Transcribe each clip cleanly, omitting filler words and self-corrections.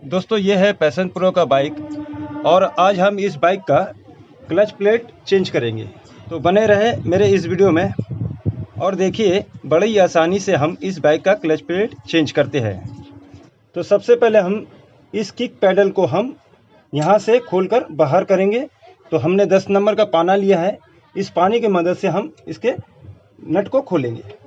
दोस्तों ये है पैशन प्रो का बाइक और आज हम इस बाइक का क्लच प्लेट चेंज करेंगे। तो बने रहे मेरे इस वीडियो में और देखिए बड़ी आसानी से हम इस बाइक का क्लच प्लेट चेंज करते हैं। तो सबसे पहले हम इस किक पैडल को हम यहाँ से खोलकर बाहर करेंगे। तो हमने 10 नंबर का पाना लिया है, इस पानी की मदद से हम इसके नट को खोलेंगे।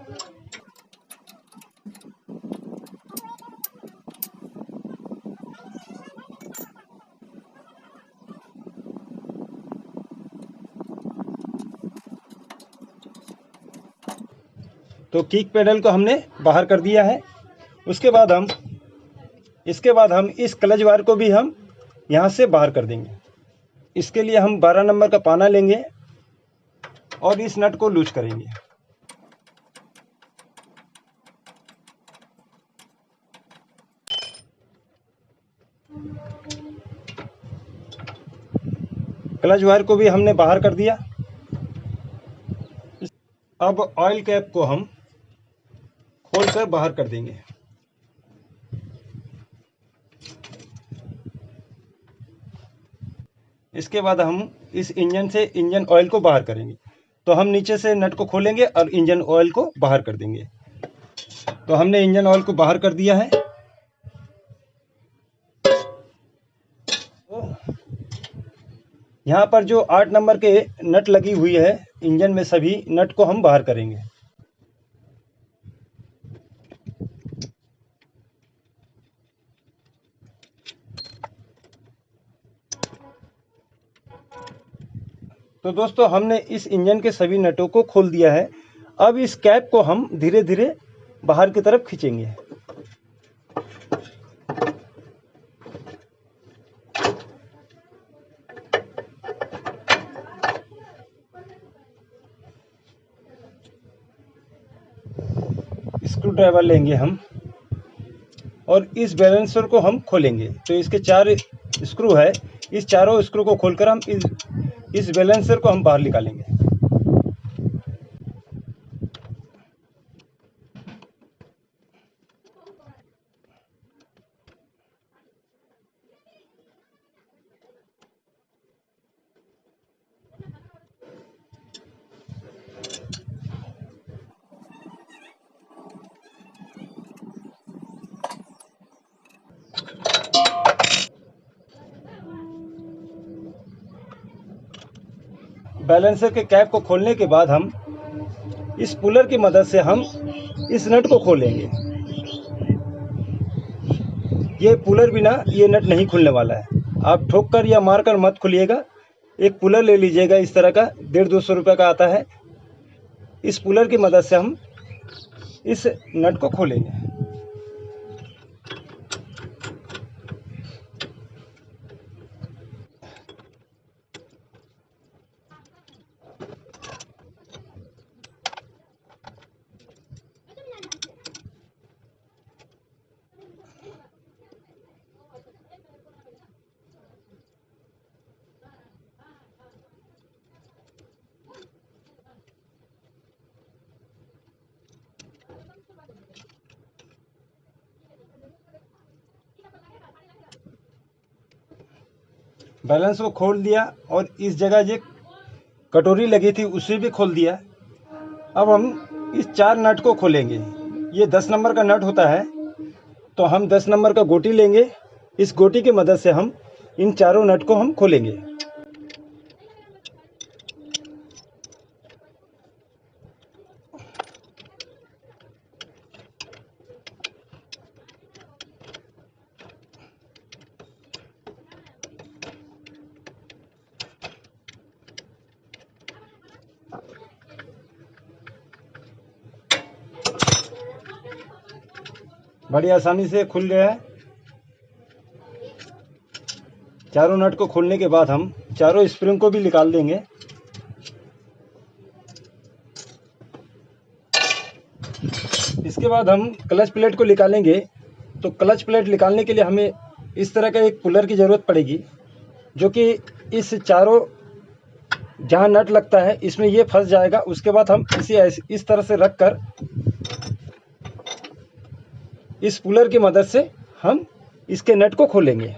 तो किक पेडल को हमने बाहर कर दिया है। इसके बाद हम इस क्लच वायर को भी हम यहाँ से बाहर कर देंगे। इसके लिए हम 12 नंबर का पाना लेंगे और इस नट को लूज करेंगे। क्लच वायर को भी हमने बाहर कर दिया। अब ऑयल कैप को हम खोलकर बाहर कर देंगे। इसके बाद हम इस इंजन से इंजन ऑयल को बाहर करेंगे। तो हम नीचे से नट को खोलेंगे और इंजन ऑयल को बाहर कर देंगे। तो हमने इंजन ऑयल को बाहर कर दिया है। तो यहाँ पर जो 8 नंबर के नट लगी हुई है इंजन में, सभी नट को हम बाहर करेंगे। तो दोस्तों हमने इस इंजन के सभी नटों को खोल दिया है। अब इस कैप को हम धीरे धीरे बाहर की तरफ खींचेंगे। स्क्रू ड्राइवर लेंगे हम और इस बैलेंसर को हम खोलेंगे। तो इसके 4 स्क्रू है, इस चारों स्क्रू को खोलकर हम इस बैलेंसर को हम बाहर निकालेंगे। बैलेंसर के कैप को खोलने के बाद हम इस पुलर की मदद से हम इस नट को खोलेंगे। ये पुलर बिना ये नट नहीं खुलने वाला है। आप ठोक कर या मार कर मत खोलिएगा। एक पुलर ले लीजिएगा, इस तरह का 150-200 रुपये का आता है। इस पुलर की मदद से हम इस नट को खोलेंगे। बैलेंस को खोल दिया और इस जगह जो कटोरी लगी थी उसे भी खोल दिया। अब हम इस 4 नट को खोलेंगे। ये 10 नंबर का नट होता है, तो हम 10 नंबर का गोटी लेंगे। इस गोटी की मदद से हम इन चारों नट को हम खोलेंगे। बड़ी आसानी से खुल गया है। चारों नट को खोलने के बाद हम चारों स्प्रिंग को भी निकाल देंगे। इसके बाद हम क्लच प्लेट को निकालेंगे। तो क्लच प्लेट निकालने के लिए हमें इस तरह का एक पुलर की ज़रूरत पड़ेगी, जो कि इस चारों जहाँ नट लगता है इसमें ये फंस जाएगा। उसके बाद हम इसे इस तरह से रख कर इस पुलर की मदद से हम इसके नट को खोलेंगे।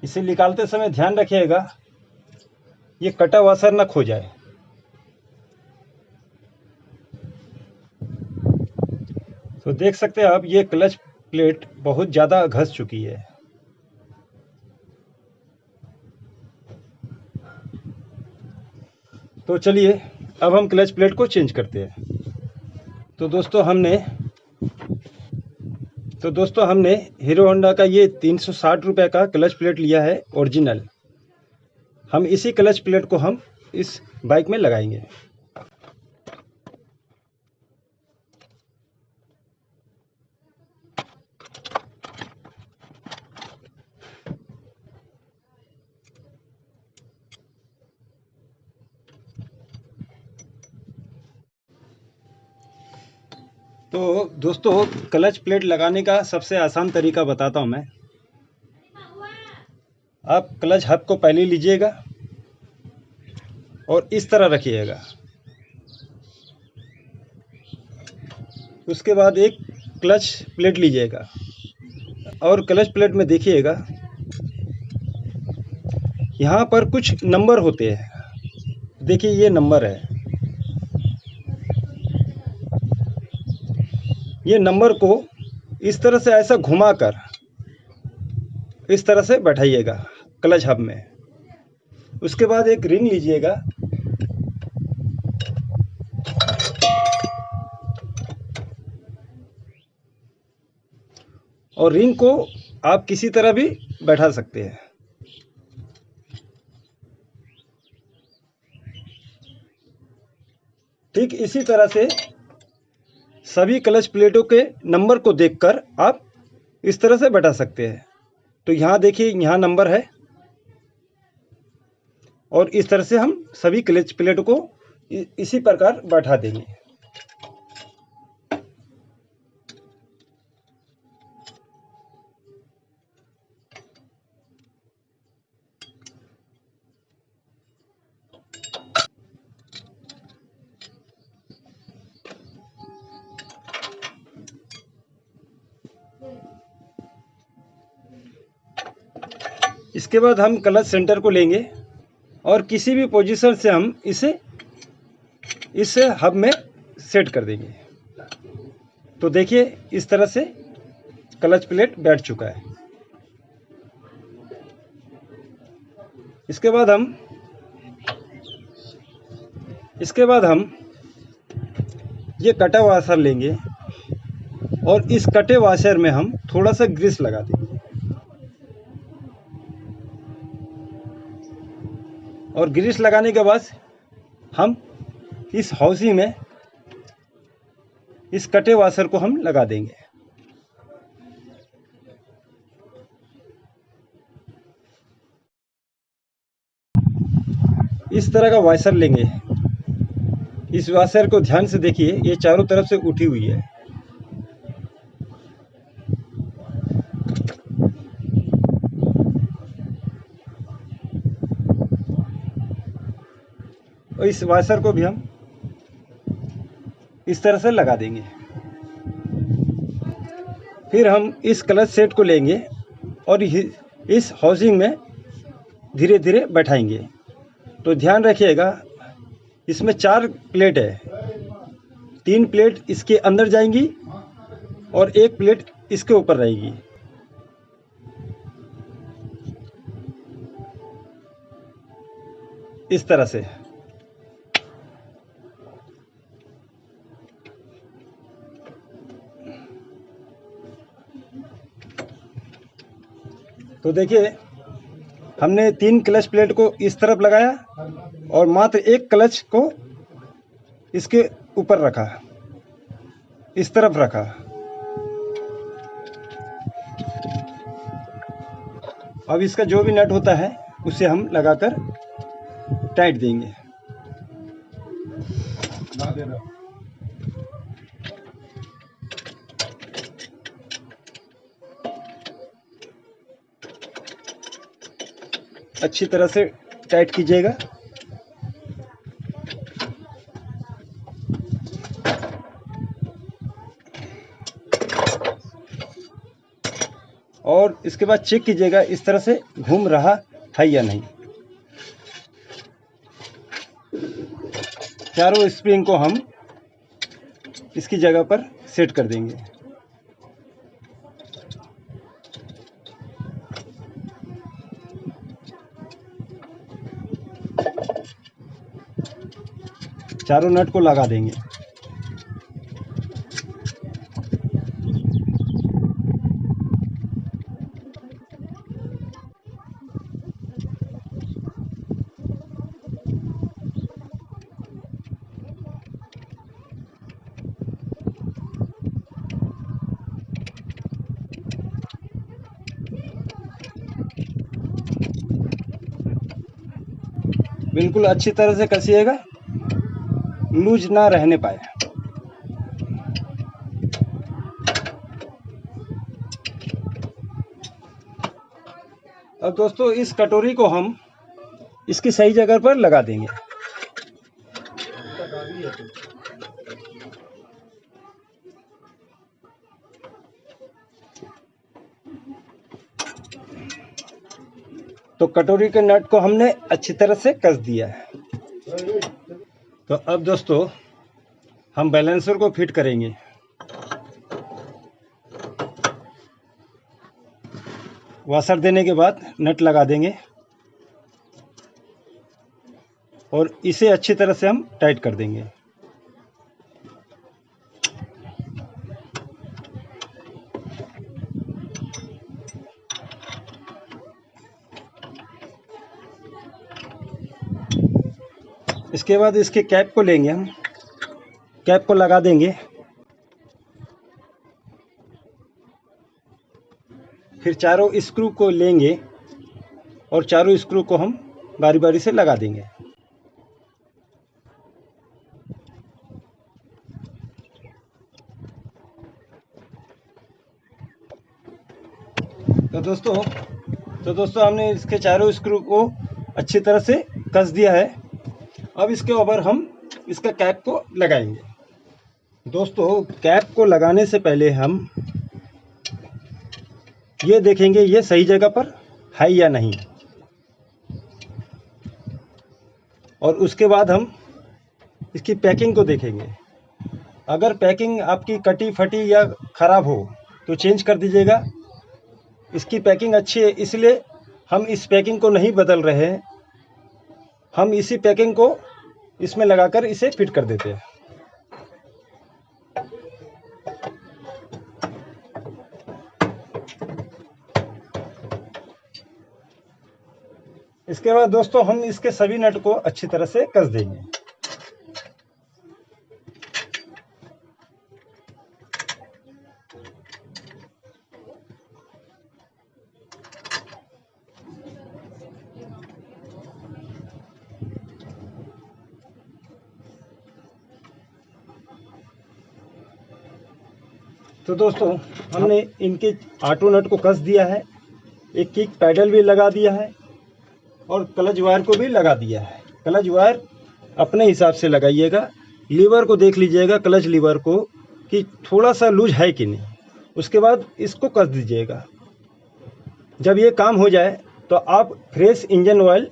इसे निकालते समय ध्यान रखिएगा ये कटा वाशर ना खो जाए। तो देख सकते हैं आप ये क्लच प्लेट बहुत ज़्यादा घस चुकी है। तो चलिए अब हम क्लच प्लेट को चेंज करते हैं। तो दोस्तों हमने हीरो होंडा का ये 360 रुपये का क्लच प्लेट लिया है ओरिजिनल। हम इसी क्लच प्लेट को हम इस बाइक में लगाएंगे। तो दोस्तों क्लच प्लेट लगाने का सबसे आसान तरीका बताता हूँ मैं। आप क्लच हब को पहले लीजिएगा और इस तरह रखिएगा। उसके बाद एक क्लच प्लेट लीजिएगा और क्लच प्लेट में देखिएगा यहाँ पर कुछ नंबर होते हैं। देखिए ये नंबर है। ये नंबर को इस तरह से ऐसा घुमाकर इस तरह से बैठाइएगा क्लच हब में। उसके बाद एक रिंग लीजिएगा और रिंग को आप किसी तरह भी बैठा सकते हैं। ठीक इसी तरह से सभी क्लच प्लेटों के नंबर को देखकर आप इस तरह से बैठा सकते हैं। तो यहाँ देखिए यहाँ नंबर है और इस तरह से हम सभी क्लच प्लेटों को इसी प्रकार बैठा देंगे। इसके बाद हम क्लच सेंटर को लेंगे और किसी भी पोजीशन से हम इसे हब में सेट कर देंगे। तो देखिए इस तरह से क्लच प्लेट बैठ चुका है। इसके बाद हम ये कटा वाशर लेंगे और इस कटे वाशर में हम थोड़ा सा ग्रीस लगा देंगे और ग्रीस लगाने के बाद हम इस हाउसिंग में इस कटे वाशर को हम लगा देंगे। इस तरह का वाशर लेंगे। इस वाशर को ध्यान से देखिए ये चारों तरफ से उठी हुई है। और इस वाशर को भी हम इस तरह से लगा देंगे। फिर हम इस क्लच सेट को लेंगे और इस हाउसिंग में धीरे धीरे बैठाएंगे। तो ध्यान रखिएगा इसमें 4 प्लेट है। 3 प्लेट इसके अंदर जाएंगी और 1 प्लेट इसके ऊपर रहेगी। इस तरह से। तो देखिए हमने 3 क्लच प्लेट को इस तरफ लगाया और मात्र 1 क्लच को इसके ऊपर रखा, इस तरफ रखा। अब इसका जो भी नट होता है उसे हम लगाकर टाइट देंगे। अच्छी तरह से टाइट कीजिएगा। और इसके बाद चेक कीजिएगा इस तरह से घूम रहा है या नहीं। चारों स्प्रिंग को हम इसकी जगह पर सेट कर देंगे। चारों नट को लगा देंगे। बिल्कुल अच्छी तरह से कसिएगा, लूज ना रहने पाए। अब दोस्तों इस कटोरी को हम इसकी सही जगह पर लगा देंगे। तो कटोरी के नट को हमने अच्छी तरह से कस दिया है। तो अब दोस्तों हम बैलेंसर को फिट करेंगे। वाशर देने के बाद नट लगा देंगे और इसे अच्छी तरह से हम टाइट कर देंगे। इसके बाद इसके कैप को लेंगे, हम कैप को लगा देंगे। फिर चारों स्क्रू को लेंगे और चारों स्क्रू को हम बारी बारी से लगा देंगे। तो दोस्तों हमने इसके चारों स्क्रू को अच्छी तरह से कस दिया है। अब इसके ऊपर हम इसका कैप को लगाएंगे। दोस्तों कैप को लगाने से पहले हम ये देखेंगे ये सही जगह पर है या नहीं, और उसके बाद हम इसकी पैकिंग को देखेंगे। अगर पैकिंग आपकी कटी फटी या ख़राब हो तो चेंज कर दीजिएगा। इसकी पैकिंग अच्छी है इसलिए हम इस पैकिंग को नहीं बदल रहे हैं, हम इसी पैकिंग को इसमें लगाकर इसे फिट कर देते हैं। इसके बाद दोस्तों हम इसके सभी नट को अच्छी तरह से कस देंगे। तो दोस्तों हमने इनके ऑटो नट को कस दिया है, एक किक पैडल भी लगा दिया है और क्लच वायर को भी लगा दिया है। क्लच वायर अपने हिसाब से लगाइएगा, लीवर को देख लीजिएगा क्लच लीवर को कि थोड़ा सा लूज है कि नहीं, उसके बाद इसको कस दीजिएगा। जब ये काम हो जाए तो आप फ्रेश इंजन ऑयल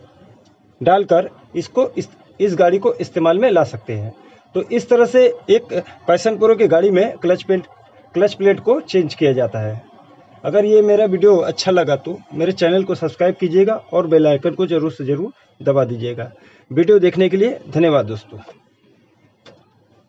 डालकर इसको इस गाड़ी को इस्तेमाल में ला सकते हैं। तो इस तरह से एक पैशन प्रो की गाड़ी में क्लच प्लेट को चेंज किया जाता है। अगर ये मेरा वीडियो अच्छा लगा तो मेरे चैनल को सब्सक्राइब कीजिएगा और बेल आइकन को ज़रूर से ज़रूर दबा दीजिएगा। वीडियो देखने के लिए धन्यवाद दोस्तों।